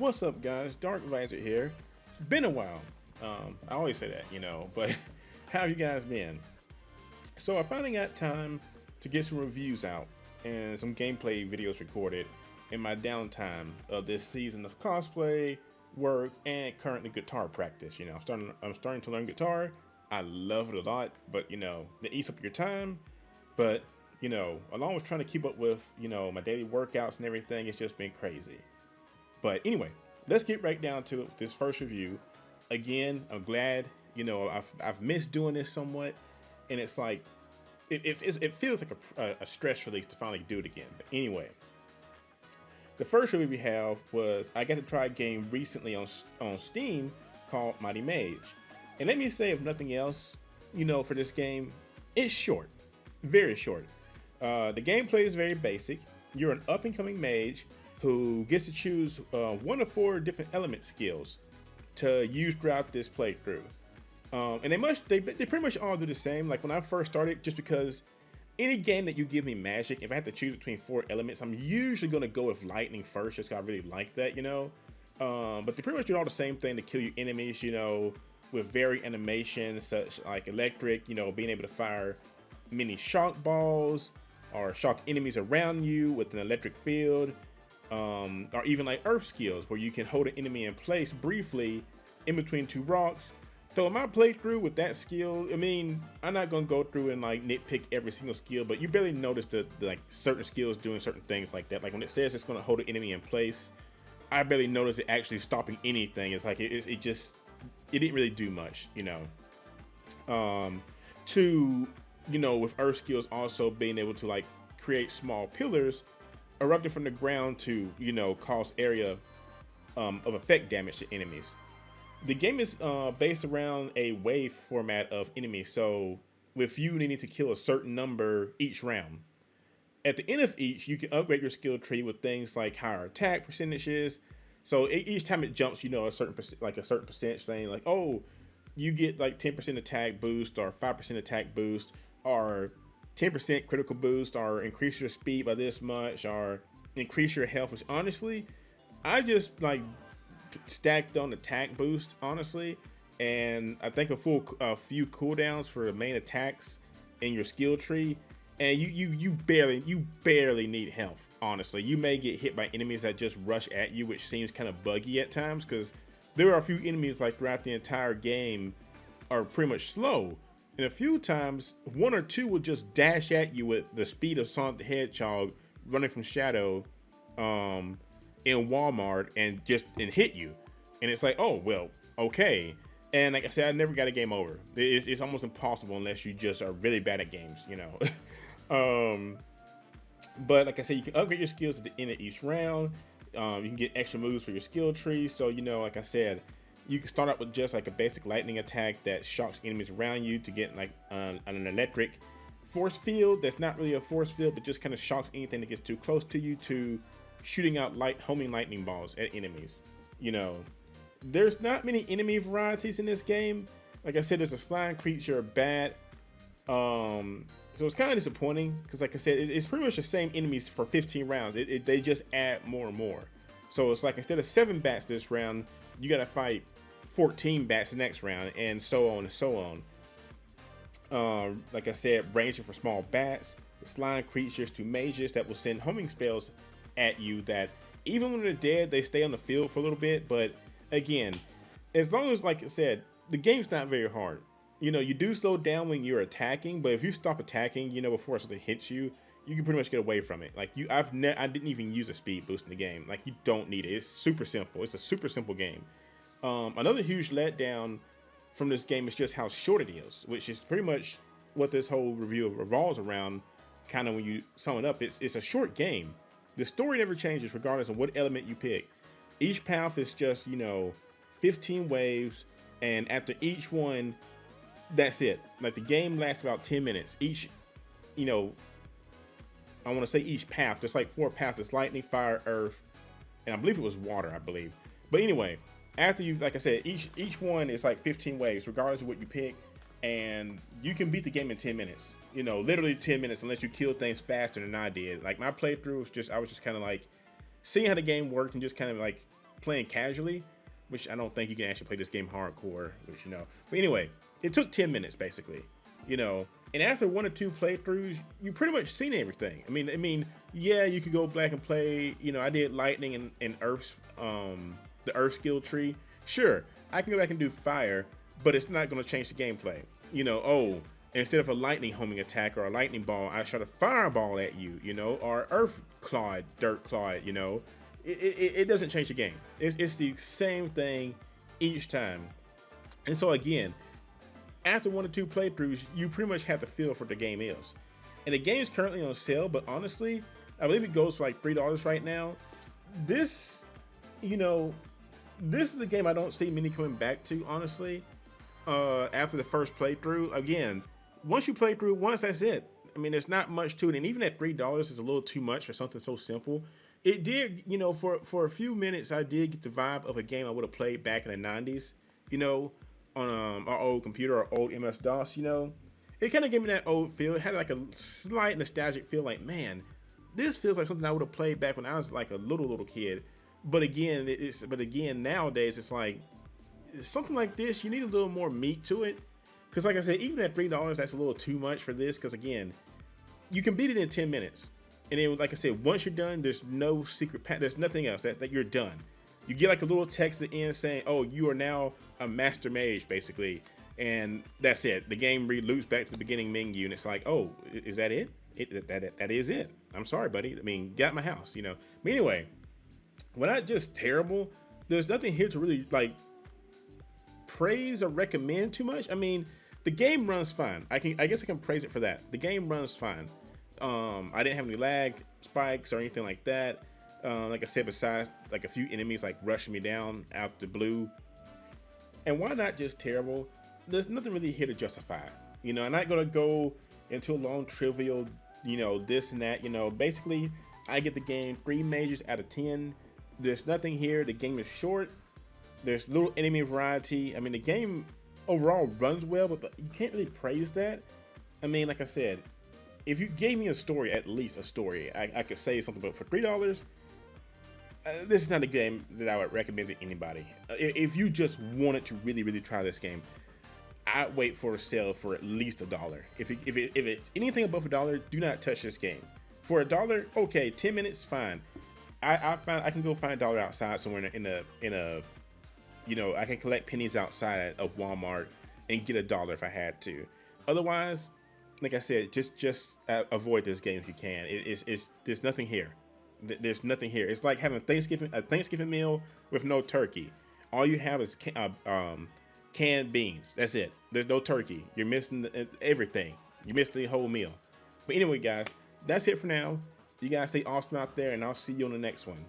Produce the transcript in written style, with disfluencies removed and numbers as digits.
What's up, guys? Dark Vizard here. It's been a while. I always say that, but how have you guys been? So I finally got time to get some reviews out and some gameplay videos recorded in my downtime of this season of cosplay, work, and currently guitar practice. I'm starting to learn guitar. I love it a lot, but they eats up your time. But along with trying to keep up with my daily workouts and everything, it's just been crazy. But anyway, let's get right down to it with this first review. Again, I'm glad, I've missed doing this somewhat, and it's like, it feels like a stress release to finally do it again. But anyway, the first review we have was, I got to try a game recently on Steam called Mage. And let me say, if nothing else, for this game, it's short, very short. The gameplay is very basic. You're an up-and-coming mage who gets to choose one of 4 different element skills to use throughout this playthrough. And they pretty much all do the same. Like when I first started, just because any game that you give me magic, if I have to choose between 4 elements, I'm usually going to go with lightning first, just 'cause I really like that, But they pretty much do all the same thing to kill your enemies, with varied animations such like electric, being able to fire mini shock balls or shock enemies around you with an electric field. Or even like earth skills where you can hold an enemy in place briefly in between 2 rocks. So in my playthrough with that skill, I'm not gonna go through and like nitpick every single skill, but you barely notice the like certain skills doing certain things like that. Like when it says it's gonna hold an enemy in place, I barely notice it actually stopping anything. It's like it didn't really do much, with earth skills also being able to like create small pillars erupted from the ground to cause area of effect damage to enemies. The game is based around a wave format of enemies, so with you needing to kill a certain number each round. At the end of each, you can upgrade your skill tree with things like higher attack percentages. So each time it jumps, a certain percentage, saying like, oh, you get like 10% attack boost or 5% attack boost or 10% critical boost, or increase your speed by this much, or increase your health. Which honestly, I just like stacked on attack boost, honestly, and I think a few cooldowns for the main attacks in your skill tree, and you barely need health. Honestly, you may get hit by enemies that just rush at you, which seems kind of buggy at times, because there are a few enemies like throughout the entire game are pretty much slow. And a few times, 1 or 2 will just dash at you with the speed of Sonic the Hedgehog running from Shadow in Walmart and hit you. And it's like, oh, well, okay. And like I said, I never got a game over. It's almost impossible unless you just are really bad at games, But like I said, you can upgrade your skills at the end of each round. You can get extra moves for your skill tree. So, like I said, you can start out with just like a basic lightning attack that shocks enemies around you to get like an electric force field that's not really a force field, but just kind of shocks anything that gets too close to you, to shooting out homing lightning balls at enemies. There's not many enemy varieties in this game. Like I said, there's a slime creature, a bat. So it's kind of disappointing because, like I said, it's pretty much the same enemies for 15 rounds. They just add more and more. So it's like instead of 7 bats this round, you gotta fight 14 bats the next round, and so on and so on. Like I said, ranging from small bats, slime creatures, to mages that will send homing spells at you that even when they're dead, they stay on the field for a little bit. But again, as long as, like I said, the game's not very hard. You do slow down when you're attacking, but if you stop attacking, before something hits you, you can pretty much get away from it. Like I didn't even use a speed boost in the game. Like, you don't need it. It's super simple. It's a super simple game. Another huge letdown from this game is just how short it is, which is pretty much what this whole review revolves around. Kind of when you sum it up, it's a short game. The story never changes regardless of what element you pick. Each path is just 15 waves, and after each one, that's it. Like, the game lasts about 10 minutes. Each, I want to say each path, there's like 4 paths. It's lightning, fire, earth, and I believe it was water, I believe. But anyway, after you, like I said, each one is like 15 waves, regardless of what you pick, and you can beat the game in 10 minutes. Literally 10 minutes, unless you kill things faster than I did. Like, my playthrough was I was just kind of like seeing how the game worked and just kind of like playing casually, which I don't think you can actually play this game hardcore, which, you know. But anyway, it took 10 minutes basically, you know. And after 1 or 2 playthroughs, you pretty much seen everything. I mean, yeah, you could go back and play. You know, I did lightning and earth's, the earth skill tree. Sure, I can go back and do fire, but it's not going to change the gameplay. You know, oh, instead of a lightning homing attack or a lightning ball, I shot a fireball at you. You know, or earth clawed, dirt clawed. You know, it doesn't change the game. It's the same thing each time. And so again, after 1 or 2 playthroughs, you pretty much have the feel for what the game is. And the game is currently on sale, but honestly, I believe it goes for like $3 right now. This, you know, this is the game I don't see many coming back to, honestly. After the first playthrough, again, once you play through once, that's it. I mean, there's not much to it, and even at $3 is a little too much for something so simple. It did, you know, for a few minutes, I did get the vibe of a game I would have played back in the 90s, you know, on our old computer, our old MS-DOS, you know. It kind of gave me that old feel. It had like a slight nostalgic feel, like, man, this feels like something I would have played back when I was like a little kid. But again, nowadays it's like something like this, you need a little more meat to it. Because like I said, even at $3, that's a little too much for this. Because again, you can beat it in 10 minutes. And then, like I said, once you're done, there's no secret path. There's nothing else. That you're done. You get like a little text at the end saying, oh, you are now a master mage, basically. And that's it. The game loops back to the beginning menu, and it's like, oh, is that it? That is it. I'm sorry, buddy. I mean, get out my house, you know. But anyway, we're not just terrible. There's nothing here to really like praise or recommend too much. I mean, the game runs fine. I guess I can praise it for that. The game runs fine. I didn't have any lag spikes or anything like that. Like I said, besides like a few enemies like rushing me down out the blue. And why not just terrible? There's nothing really here to justify. You know, I'm not gonna go into a long trivial, you know, this and that. You know, basically, I get the game 3 mages out of 10. There's nothing here. The game is short. There's little enemy variety. I mean, the game overall runs well, but you can't really praise that. I mean, like I said, if you gave me a story, at least a story, I could say something. But for $3, this is not a game that I would recommend to anybody. If you just wanted to really try this game, I'd wait for a sale for at least $1. If it's anything above $1, do not touch this game. For $1, okay, 10 minutes, fine. I can go find $1 outside somewhere in a you know, I can collect pennies outside of Walmart and get $1 if I had to. Otherwise, like I said, just avoid this game if you can. There's nothing here. There's nothing here. It's like having a Thanksgiving meal with no turkey. All you have is canned beans. That's it. There's no turkey. You're missing everything. You missed the whole meal. But anyway, guys, that's it for now. You guys stay awesome out there, and I'll see you on the next one.